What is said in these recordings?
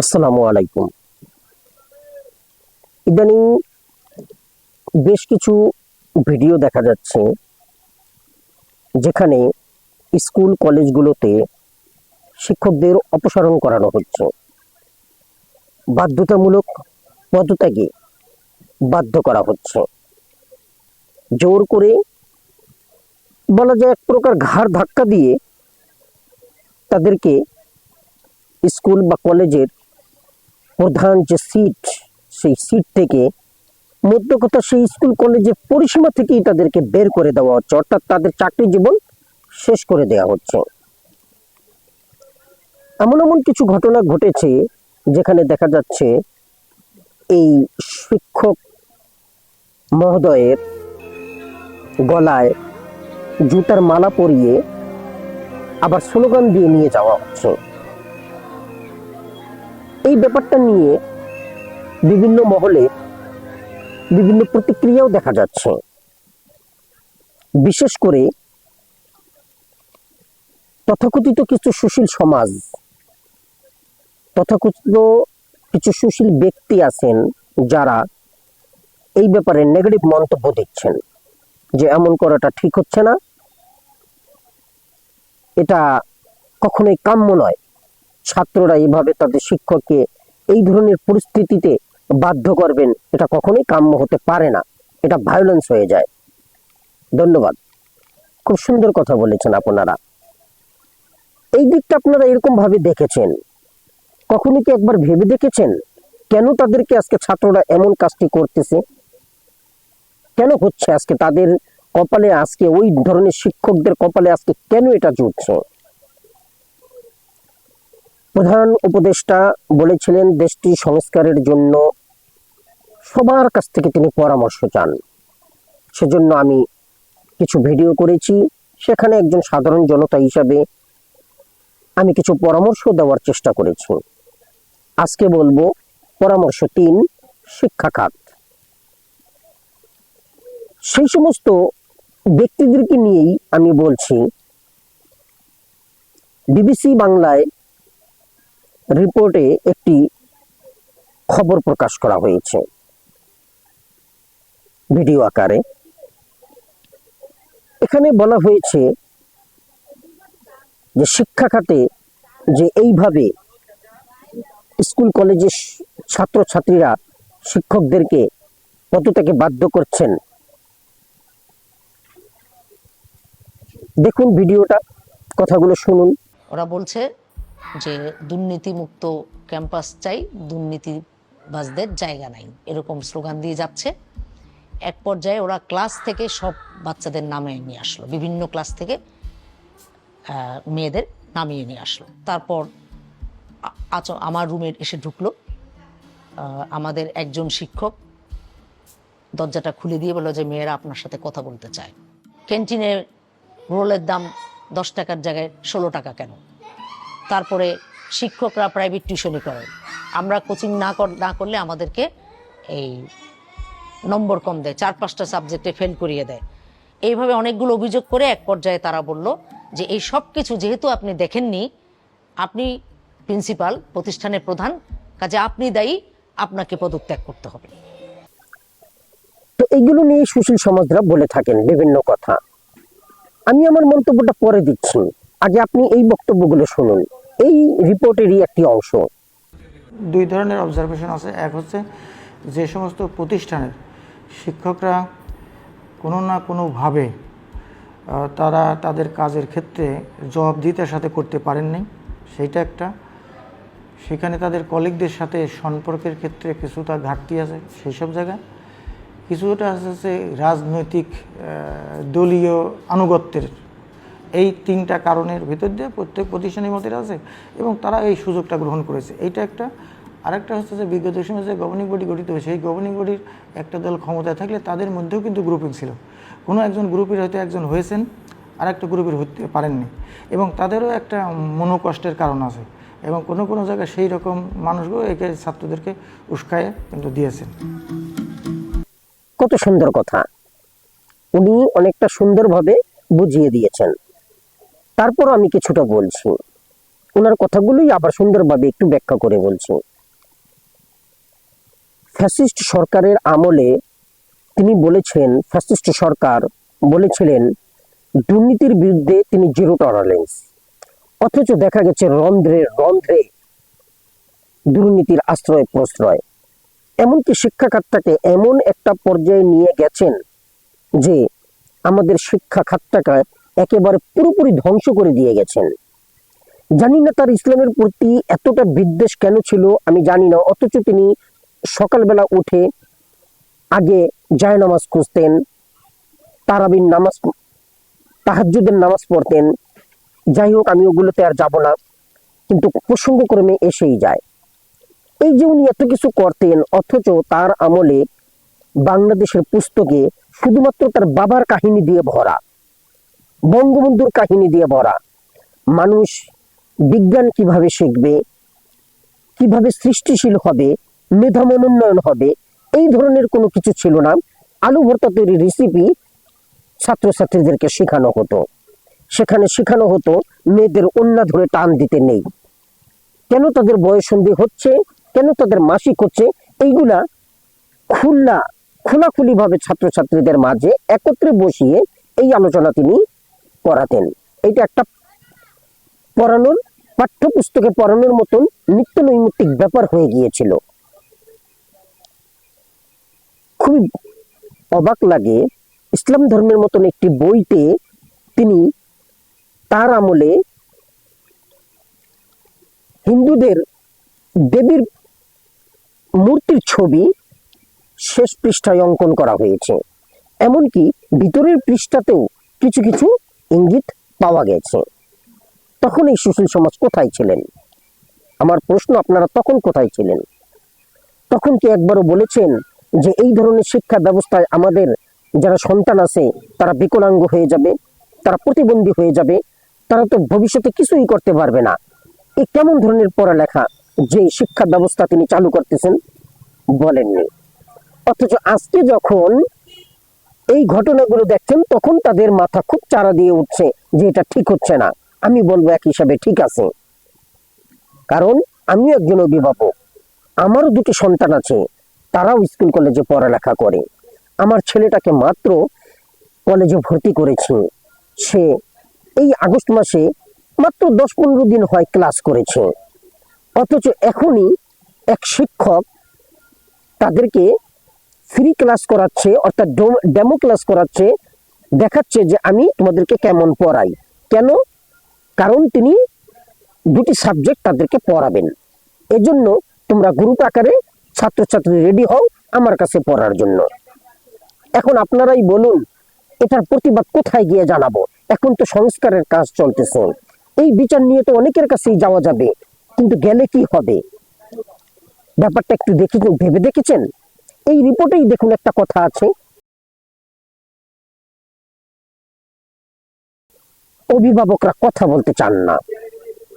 আসসালামু আলাইকুম। ইদানিং বেশ কিছু ভিডিও দেখা যাচ্ছে যেখানে স্কুল কলেজগুলোতে শিক্ষকদের অপসারণ করানো হচ্ছে, বাধ্যতামূলক পদত্যাগে বাধ্য করা হচ্ছে, জোর করে বলা যায় এক প্রকার ঘাড় ধাক্কা দিয়ে তাদেরকে স্কুল বা কলেজের প্রধান যে সিট সেই সিট থেকে মধ্য কথা সেই স্কুল কলেজের পরিসীমা থেকেই তাদেরকে বের করে দেওয়া হচ্ছে, অর্থাৎ তাদের চাকরি জীবন শেষ করে দেওয়া হচ্ছে। এমন এমন কিছু ঘটনা ঘটেছে যেখানে দেখা যাচ্ছে এই শিক্ষক মহোদয়ের গলায় জুতার মালা পরিয়ে আবার স্লোগান দিয়ে নিয়ে যাওয়া হচ্ছে। এই ব্যাপারটা নিয়ে বিভিন্ন মহলে বিভিন্ন প্রতিক্রিয়াও দেখা যাচ্ছে। বিশেষ করে তথাকথিত কিছু সুশীল সমাজ, তথাকথিত কিছু সুশীল ব্যক্তি আছেন যারা এই ব্যাপারে নেগেটিভ মন্তব্য দিচ্ছেন যে এমন করাটা ঠিক হচ্ছে না, এটা কখনোই কাম্য নয়। ছাত্ররা এইভাবে তাদের শিক্ষককে এই ধরনের পরিস্থিতিতে বাধ্য করবেন, এটা কখনোই কাম্য হতে পারে না, এটা ভায়োলেন্স হয়ে যায়। ধন্যবাদ, খুব সুন্দর কথা বলেছেন আপনারা। এই দিকটা আপনারা এরকম ভাবে দেখেছেন, কখনো কি একবার ভেবে দেখেছেন কেন তাদেরকে আজকে ছাত্ররা এমন কাজটি করতেছে, কেন হচ্ছে আজকে তাদের কপালে, আজকে ওই ধরনের শিক্ষকদের কপালে আজকে কেন এটা জুটছে? প্রধান উপদেষ্টা বলেছিলেন দেশটি সংস্কারের জন্য সবার কাছ থেকে তিনি পরামর্শ চান। সেজন্য আমি কিছু ভিডিও করেছি, সেখানে একজন সাধারণ জনতা হিসাবে আমি কিছু পরামর্শ দেওয়ার চেষ্টা করেছি। আজকে বলবো পরামর্শ 3, শিক্ষা খাত। সেই সমস্ত ব্যক্তিদেরকে নিয়েই আমি বলছি। বিবিসি বাংলায় রিপোর্টে একটি খবর প্রকাশ করা হয়েছে ভিডিও আকারে। এখানে বলা হয়েছে যে শিক্ষা খাতে যে এইভাবে স্কুল কলেজের ছাত্রছাত্রীরা শিক্ষকদেরকে পদত্যাগে বাধ্য করছেন, দেখুন ভিডিওটা, কথাগুলো শুনুন। ওরা বলছে যে দুর্নীতিমুক্ত ক্যাম্পাস চাই, দুর্নীতিবাজদের জায়গা নাই, এরকম স্লোগান দিয়ে যাচ্ছে। এক পর্যায়ে ওরা ক্লাস থেকে সব বাচ্চাদের নামিয়ে নিয়ে আসলো, বিভিন্ন ক্লাস থেকে মেয়েদের নামিয়ে নিয়ে আসলো। তারপর আমার রুমে এসে ঢুকলো। আমাদের একজন শিক্ষক দরজাটা খুলে দিয়ে বললো যে মেয়েরা আপনার সাথে কথা বলতে চায়। ক্যান্টিনে রোলের দাম 10 টাকার জায়গায় 16 টাকা কেন? তারপরে শিক্ষকরা প্রাইভেট টিউশনি করেন, আমরা কোচিং না করলে আমাদেরকে এই নম্বর কম দেয়, 4-5টা সাবজেক্টে ফেল করিয়ে দেয়। এইভাবে অনেকগুলো অভিযোগ করে এক পর্যায়ে তারা বলল যে এই সব কিছু যেহেতু আপনি দেখেননি, আপনি প্রিন্সিপাল, প্রতিষ্ঠানের প্রধান, কাজে আপনি দায়ী, আপনাকে পদত্যাগ করতে হবে। তো এইগুলো নিয়ে সুশীল সমাজরা বলে থাকেন বিভিন্ন কথা। আমি আমার মন্তব্যটা পরে দিচ্ছি, আগে আপনি এই বক্তব্যগুলো শুনুন, এই রিপোর্টেরই একটি অংশ। 2 ধরনের অবজারভেশন আছে। এক হচ্ছে যে সমস্ত প্রতিষ্ঠানের শিক্ষকরা কোনো না কোনোভাবে তারা তাদের কাজের ক্ষেত্রে জবাবদিহিতার সাথে করতে পারেননি, সেইটা একটা। সেখানে তাদের কলিগদের সাথে সম্পর্কের ক্ষেত্রে কিছুটা ঘাটতি আছে সেই সব জায়গায়। কিছুটা আছে রাজনৈতিক দলীয় আনুগত্যের। এই 3টা কারণের ভিতর দিয়ে প্রত্যেক প্রতিষ্ঠানের মধ্যে আছে এবং তারা এই সুযোগটা গ্রহণ করেছে, এইটা একটা। আরেকটা হচ্ছে যে বিগত সময় যে গভর্নিং বডি গঠিত হয়েছে, সেই গভর্নিং বডির একটা দল ক্ষমতায় থাকলে তাদের মধ্যেও কিন্তু গ্রুপিং ছিল। কোনো একজন গ্রুপের হয়তো একজন হয়েছেন, আর একটা গ্রুপের হতে পারেননি, এবং তাদেরও একটা মনোকষ্টের কারণ আছে, এবং কোনো কোনো জায়গায় সেই রকম মানুষগুলো একে ছাত্রদেরকে উস্কায়ে কিন্তু দিয়েছেন। কত সুন্দর কথা, উনি অনেকটা সুন্দরভাবে বুঝিয়ে দিয়েছেন। তারপর আমি কিছুটা বলছি, ওনার কথাগুলোই আবার সুন্দরভাবে একটু ব্যাখ্যা করে বলছি। ফ্যাসিস্ট সরকারের আমলে তিনি বলেছেন, ফ্যাসিস্ট সরকার বলেছিলেন দুর্নীতির বিরুদ্ধে তিনি জিরো টলারেন্স, অথচ দেখা গেছে রন্ধ্রে রন্ধ্রে দুর্নীতির আশ্রয় প্রশ্রয়। এমনকি শিক্ষা খাতটাকে এমন একটা পর্যায়ে নিয়ে গেছেন যে আমাদের শিক্ষা খাতটাকে একেবারে পুরোপুরি ধ্বংস করে দিয়ে গেছেন। জানি না তার ইসলামের প্রতি এতটা বিদ্বেষ কেন ছিল, আমি জানি না। অথচ তিনি সকালবেলা উঠে আগে জায়নামাজ খুঁজতেন, তারাবির নামাজ, তাহাজ্জুদের নামাজ পড়তেন। যাই হোক, আমি ওগুলোতে আর যাব না, কিন্তু প্রসঙ্গক্রমে এসেই যায়। এই যে উনি এত কিছু করতেন, অথচ তার আমলে বাংলাদেশের পুস্তকে শুধুমাত্র তার বাবার কাহিনী দিয়ে ভরা, বঙ্গবন্ধুর কাহিনী দিয়ে ভরা। মানুষ বিজ্ঞান কিভাবে শিখবে, কিভাবে সৃষ্টিশীল হবে, মেধা মনোন্নয়ন হবে, এই ধরনের কোনো কিছু ছিল না। আলু ভর্তা তৈরির রেসিপি ছাত্রছাত্রীদেরকে শেখানো হতো। সেখানে শেখানো হতো মেয়েদের ওন্না ধরে টান দিতে নেই, কেন তাদের বয়ঃসন্ধি হচ্ছে, কেন তাদের মাসিক হচ্ছে, এইগুলা খোলাখুলি ভাবে ছাত্রছাত্রীদের মাঝে একত্রে বসিয়ে এই আলোচনা তিনি করাতেন। এটা একটা পড়ানোর, পাঠ্যপুস্তকে পড়ানোর মতন নিত্য নৈমিত্তিক ব্যাপার হয়ে গিয়েছিল। খুবই অবাক লাগে, ইসলাম ধর্মের মতন একটি বইতে তিনি তার আমলে হিন্দুদের দেবীর মূর্তির ছবি শেষ পৃষ্ঠায় অঙ্কন করা হয়েছে। এমনকি ভিতরের পৃষ্ঠাতেও কিছু কিছু ইঙ্গিত পাওয়া গেছে। তখন এই সুশীল সমাজ কোথায় ছিলেন? আমার প্রশ্ন, আপনারা তখন কোথায় ছিলেন? তখন কি একবারও বলেছেন যে এই ধরনের শিক্ষা ব্যবস্থায় আমাদের যারা সন্তান আছে তারা বিকলাঙ্গ হয়ে যাবে, তারা প্রতিবন্ধী হয়ে যাবে, তারা তো ভবিষ্যতে কিছুই করতে পারবে না? এই কেমন ধরনের পড়ালেখা যে শিক্ষা ব্যবস্থা তিনি চালু করতেছেন? বলেননি। অথচ আজকে যখন এই ঘটনাগুলো দেখছেন, তখন তাদের মাথা খুব চারা দিয়ে উঠছে যে এটা ঠিক হচ্ছে না। আমি বলবো এক হিসাবে ঠিক আছে, কারণ আমিও একজন অভিভাবক, আমারও দুটি সন্তান আছে, তারাও স্কুল কলেজে পড়ালেখা করে। আমার ছেলেটাকে মাত্র কলেজে ভর্তি করেছি, সে এই আগস্ট মাসে মাত্র 10-15 দিন হয় ক্লাস করেছে। অথচ এখনই এক শিক্ষক তাদেরকে ফ্রি ক্লাস করাচ্ছে, অর্থাৎ ডেমো ক্লাস করাচ্ছে, দেখাচ্ছে যে আমি তোমাদেরকে কেমন পড়াই। কেন? কারণ তিনি দুটি সাবজেক্ট তাদেরকে পড়াবেন। এজন্য তোমরা গ্রুপ আকারে ছাত্রছাত্রী রেডি হও আমার কাছে পড়ার জন্য। এখন আপনারাই বলুন, এটার প্রতিবাদ কোথায় গিয়ে জানাবো? এখন তো সংস্কারের কাজ চলতেছে, এই বিচার নিয়ে তো অনেকের কাছেই যাওয়া যাবে, কিন্তু গেলে কি হবে? ব্যাপারটা একটু ভেবে দেখেছেন? এই রিপোর্টেই দেখুন একটা কথা আছে, অভিভাবকরা কথা বলতে চান না।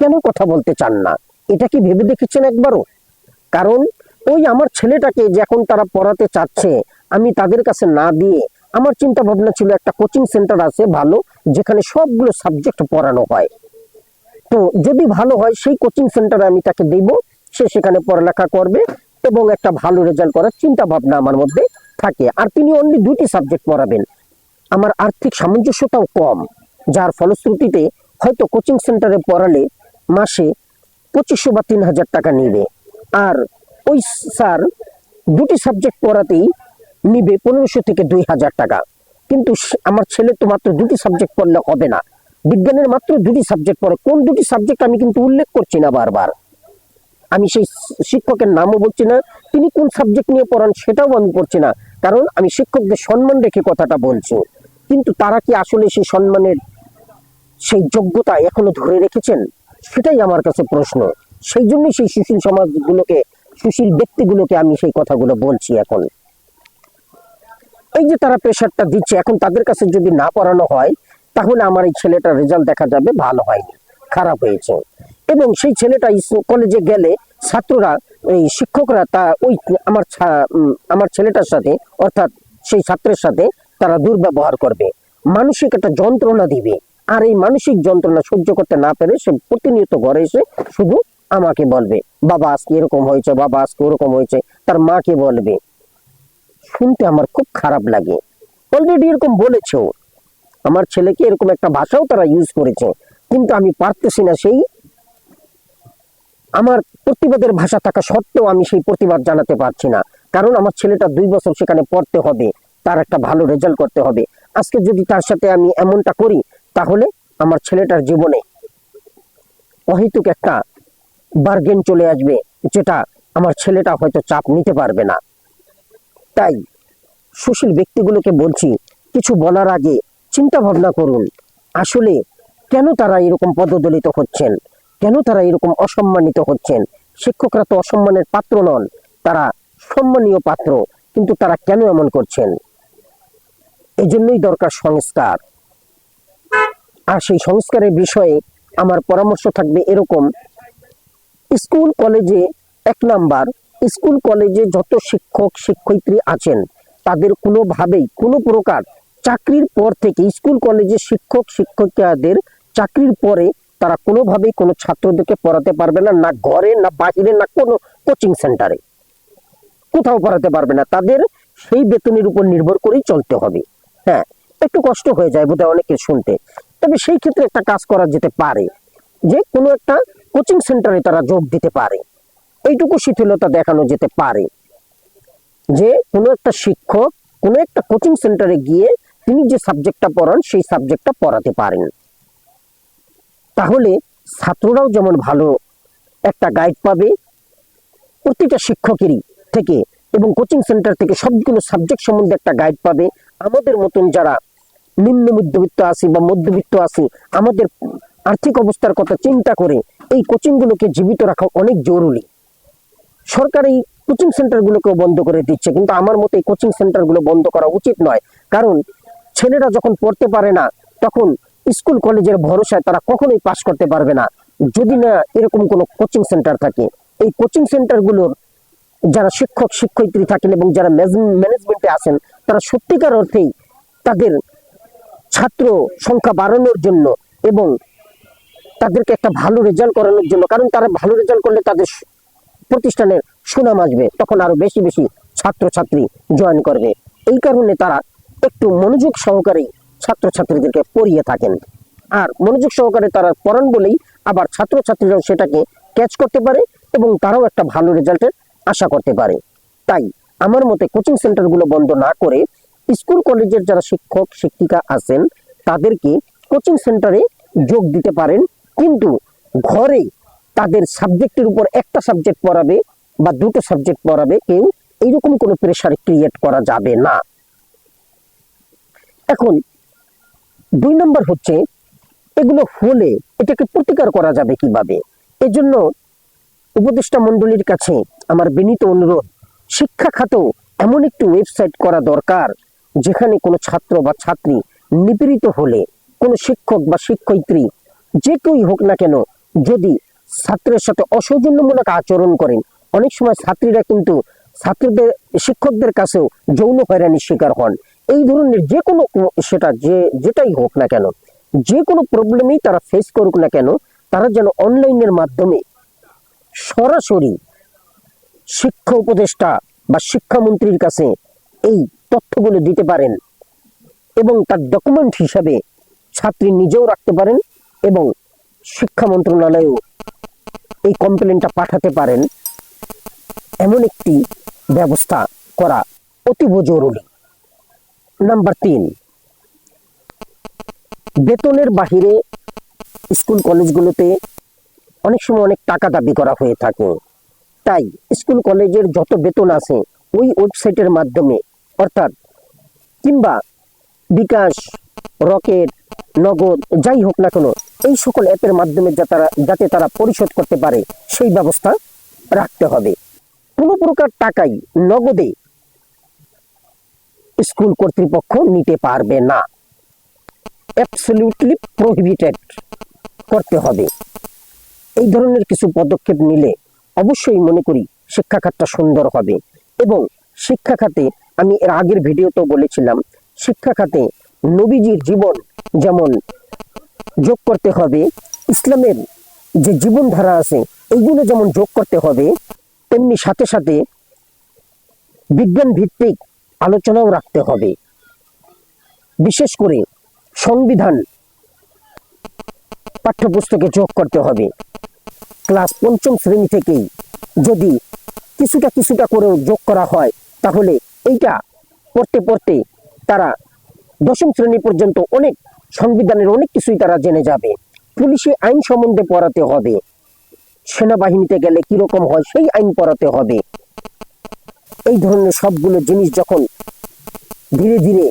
কেন কথা বলতে চান না? এটা কি ভেবে দেখেছেন একবারও? কারণ ওই আমার ছেলেটাকে যখন তারা পড়াতে চাচ্ছে, আমি তাদের কাছে না দিয়ে আমার চিন্তা ভাবনা ছিল একটা কোচিং সেন্টার আছে ভালো, যেখানে সবগুলো সাবজেক্ট পড়ানো হয়। তো যদি ভালো হয় সেই কোচিং সেন্টারে আমি তাকে দেব, সে সেখানে পড়ালেখা করবে এবং একটা ভালো রেজাল্ট করার চিন্তা ভাবনা আমার মধ্যে থাকে। আর তিনি অনলি 2টি সাবজেক্ট পড়াবেন। আমার আর্থিক সামঞ্জস্যতাও কম, যার ফলশ্রুতিতে হয়তো কোচিং সেন্টারে পড়ালে মাসে 2500 বা 3000 টাকা নিবে, আর ওই স্যার 2টি সাবজেক্ট পড়াতেই নিবে 1500 থেকে 2000 টাকা। কিন্তু আমার ছেলে তো মাত্র 2টি সাবজেক্ট পড়লে হবে না, বিজ্ঞানের মাত্র 2টি সাবজেক্ট পড়ে। কোন 2টি সাবজেক্ট আমি কিন্তু উল্লেখ করছি না বারবার, আমি সেই শিক্ষকের নামও বলছি না, তিনি কোন সাবজেক্ট নিয়ে পড়ান সেটাও আমি পড়ছি না, কারণ আমি শিক্ষকদের সম্মান রেখে কথাটা বলছি। কিন্তু তারা কি আসলে সেই সম্মানের সেই যোগ্যতা এখনো ধরে রেখেছেন? সেটাই আমার কাছে প্রশ্ন। সেই জন্যই সেই সুশীল সমাজগুলোকে, সুশীল ব্যক্তিগুলোকে আমি সেই কথাগুলো বলছি। এখন এই যে তারা প্রেশারটা দিচ্ছে, এখন তাদের কাছে যদি না পড়ানো হয়, তাহলে আমার এই ছেলেটার রেজাল্ট দেখা যাবে ভালো হয়নি, খারাপ হয়েছে। এবং সেই ছেলেটা কলেজে গেলে ছাত্ররা, এই শিক্ষকরা তা ওই আমার ছেলেটার সাথে, অর্থাৎ সেই ছাত্রের সাথে তারা দুর্ব্যবহার করবে, মানসিক একটা যন্ত্রণা দিবে। আর এই মানসিক যন্ত্রণা সহ্য করতে না পেরে সে প্রতিনিয়ত ঘরে এসে শুধু আমাকে বলবে বাবা আজকে এরকম হয়েছে, বাবা আজকে ওরকম হয়েছে, তার মাকে বলবে। শুনতে আমার খুব খারাপ লাগে। অলরেডি এরকম বলেছেও, আমার ছেলেকে এরকম একটা ভাষাও তারা ইউজ করেছে, কিন্তু আমি পারতেছি না, সেই আমার প্রতিবাদের ভাষা থাকা সত্ত্বেও আমি সেই প্রতিবাদ জানাতে পারছি না। কারণ আমার ছেলেটা 2 বছর সেখানে পড়তে হবে, তার একটা ভালো রেজাল্ট করতে হবে। আজকে যদি তার সাথে আমি এমনটা করি, তাহলে আমার ছেলেটার জীবনে অহেতুক একটা বার্গেন চলে আসবে, যেটা আমার ছেলেটা হয়তো চাপ নিতে পারবে না। তাই সুশীল ব্যক্তিগুলোকে বলছি, কিছু বলার আগে চিন্তা ভাবনা করুন, আসলে কেন তারা এরকম পদদলিত হচ্ছেন, কেন তারা এরকম অসম্মানিত হচ্ছেন। শিক্ষকরা তো অসম্মানের পাত্র নন, তারা সম্মানীয় পাত্র, কিন্তু তারা কেন এমন করছেন? এজন্যই দরকার সংস্কার। আর সেই সংস্কারের বিষয়ে আমার পরামর্শ থাকবে এরকম, স্কুল কলেজে 1 নাম্বার, স্কুল কলেজে যত শিক্ষক শিক্ষয়িত্রী আছেন তাদের কোনোভাবেই কোনো প্রকার চাকরির পর থেকে, স্কুল কলেজে শিক্ষক শিক্ষিকাদের চাকরির পরে তারা কোনোভাবেই কোনো ছাত্রদেরকে পড়াতে পারবে না, না ঘরে, না বাহিরে, না কোনো কোচিং সেন্টারে, কোথাও পড়াতে পারবে না। তাদের সেই বেতনের উপর নির্ভর করেই চলতে হবে। হ্যাঁ, একটু কষ্ট হয়ে যায় বোধহয় অনেকে শুনতে, তবে সেই ক্ষেত্রে একটা কাজ করা যেতে পারে, যে কোনো একটা কোচিং সেন্টারে তারা যোগ দিতে পারে। এইটুকু শিথিলতা দেখানো যেতে পারে যে কোনো একটা শিক্ষক কোনো একটা কোচিং সেন্টারে গিয়ে তিনি যে সাবজেক্টটা পড়ান সেই সাবজেক্টটা পড়াতে পারেন। তাহলে ছাত্ররাও যেমন ভালো একটা গাইড পাবে প্রতিটা শিক্ষকেরই থেকে, এবং কোচিং সেন্টার থেকে সবগুলো সাবজেক্ট সম্বন্ধে একটা গাইড পাবে। আমাদের মতন যারা নিম্ন মধ্যবিত্ত আছি বা মধ্যবিত্ত আছি, আমাদের আর্থিক অবস্থার কথা চিন্তা করে এই কোচিংগুলোকে জীবিত রাখা অনেক জরুরি। সরকার এই কোচিং সেন্টারগুলোকেও বন্ধ করে দিচ্ছে, কিন্তু আমার মতে এই কোচিং সেন্টারগুলো বন্ধ করা উচিত নয়। কারণ ছেলেরা যখন পড়তে পারে না, তখন স্কুল কলেজের ভরসায় তারা কখনোই পাস করতে পারবে না, যদি না এরকম কোনো কোচিং সেন্টার থাকে। এই কোচিং সেন্টারগুলোর যারা শিক্ষক শিক্ষয়িত্রী থাকেন এবং যারা ম্যানেজমেন্টে আছেন, তারা সত্যিকার অর্থেই তাদের ছাত্র সংখ্যা বাড়ানোর জন্য এবং তাদেরকে একটা ভালো রেজাল্ট করানোর জন্য, কারণ তারা ভালো রেজাল্ট করলে তাদের প্রতিষ্ঠানের সুনাম আসবে, তখন আরো বেশি বেশি ছাত্রছাত্রী জয়েন করবে। এই কারণে তারা একটু মনোযোগ সহকারে ছাত্রছাত্রীদেরকে পড়িয়ে থাকেন, আর মনোযোগ সহকারে তারা পড়ান বলেই আবার ছাত্রছাত্রীরাও সেটাকে ক্যাচ করতে পারে এবং তারাও একটা ভালো রেজাল্টের আশা করতে পারে। তাই আমার মতে কোচিং সেন্টারগুলো বন্ধ না করে স্কুল কলেজের যারা শিক্ষক শিক্ষিকা আছেন তাদেরকে কোচিং সেন্টারে যোগ দিতে পারেন, কিন্তু ঘরে তাদের সাবজেক্টের উপর একটা সাবজেক্ট পড়াবে বা 2টো সাবজেক্ট পড়াবে কেউ, এইরকম কোনো প্রেশার ক্রিয়েট করা যাবে না। এখন 2 নম্বর হচ্ছে, এগুলো হলে এটাকে প্রতিকার করা যাবে কিভাবে। এজন্য উপদেষ্টা মণ্ডলীর কাছে আমার বিনীত অনুরোধ, শিক্ষা খাতেও এমন একটি ওয়েবসাইট করা দরকার যেখানে কোনো ছাত্র বা ছাত্রী নিপীড়িত হলে কোনো শিক্ষক বা শিক্ষয়িত্রী যে কেউই হোক না কেন, যদি ছাত্রের সাথে অসৌজন্যমূলক আচরণ করেন, অনেক সময় ছাত্রীরা কিন্তু ছাত্রদের শিক্ষকদের কাছেও যৌন হয়রানির শিকার হন। এই ধরনের যে কোনো, সেটা যেটাই হোক না কেন, যে কোনো প্রবলেমেই তারা ফেস করুক না কেন, তারা যেন অনলাইনের মাধ্যমে সরাসরি শিক্ষা উপদেষ্টা বা শিক্ষামন্ত্রীর কাছে এই তথ্যগুলো দিতে পারেন এবং তার ডকুমেন্ট হিসাবে ছাত্রী নিজেও রাখতে পারেন এবং শিক্ষা মন্ত্রণালয়েও এই কমপ্লেনটা পাঠাতে পারেন। এমন একটি ব্যবস্থা করা অতীব জরুরি। নাম্বার 3, বেতনের বাহিরে স্কুল কলেজগুলোতে অনেক সময় অনেক টাকা দাবি করা হয়ে থাকে। তাই স্কুল কলেজের যত বেতন আছে ওই ওয়েবসাইটের মাধ্যমে, অর্থাৎ কিংবা বিকাশ, রকেট, নগদ, যাই হোক না কেন, এই সকল অ্যাপের মাধ্যমে যাতে তারা পরিশোধ করতে পারে সেই ব্যবস্থা রাখতে হবে। কোনো প্রকার টাকাই নগদে স্কুল কর্তৃপক্ষ নিতে পারবে না, অ্যাবসলিউটলি প্রহিবিটেড করতে হবে। এই ধরনের কিছু পদক্ষেপ নিলে অবশ্যই মনে করি শিক্ষা খাতটা সুন্দর হবে। এবং শিক্ষা খাতে আমি এর আগের ভিডিওতেও বলেছিলাম, শিক্ষা খাতে নবীজির জীবন যেমন যোগ করতে হবে, ইসলামের যে জীবনধারা আছে এইগুলো যেমন যোগ করতে হবে, তেমনি সাথে সাথে বিজ্ঞান ভিত্তিক আলোচনাও রাখতে হবে। বিশেষ করে সংবিধান পাঠ্যপুস্তকে যোগ করতে হবে। ক্লাস 5ম শ্রেণী থেকেই যদি কিছুটা করেও যোগ করা হয়, তাহলে এইটা পড়তে পড়তে তারা 10ম শ্রেণী পর্যন্ত অনেক সংবিধানের অনেক কিছুই তারা জেনে যাবে। পুলিশে আইন সম্বন্ধে পড়াতে হবে, সেনাবাহিনীতে গেলে কিরকম হয় সেই আইন পড়াতে হবে। এই ধরনের সবগুলো জিনিস যখন ধীরে ধীরে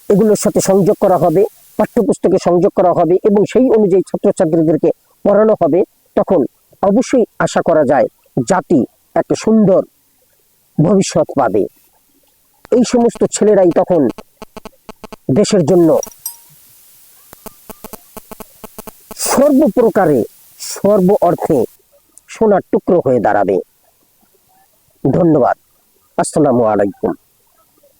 এগুলোর সাথে সংযোগ করা হবে, পাঠ্যপুস্তকে সংযোগ করা হবে এবং সেই অনুযায়ী ছাত্রছাত্রীদেরকে পড়ানো হবে, তখন অবশ্যই আশা করা যায় জাতি একটা সুন্দর ভবিষ্যৎ পাবে। এই সমস্ত ছেলেরাই তখন দেশের জন্য সর্বপ্রকারে সর্ব অর্থে সোনার টুকরো হয়ে দাঁড়াবে। ধন্যবাদ। আসসালামু আলাইকুম।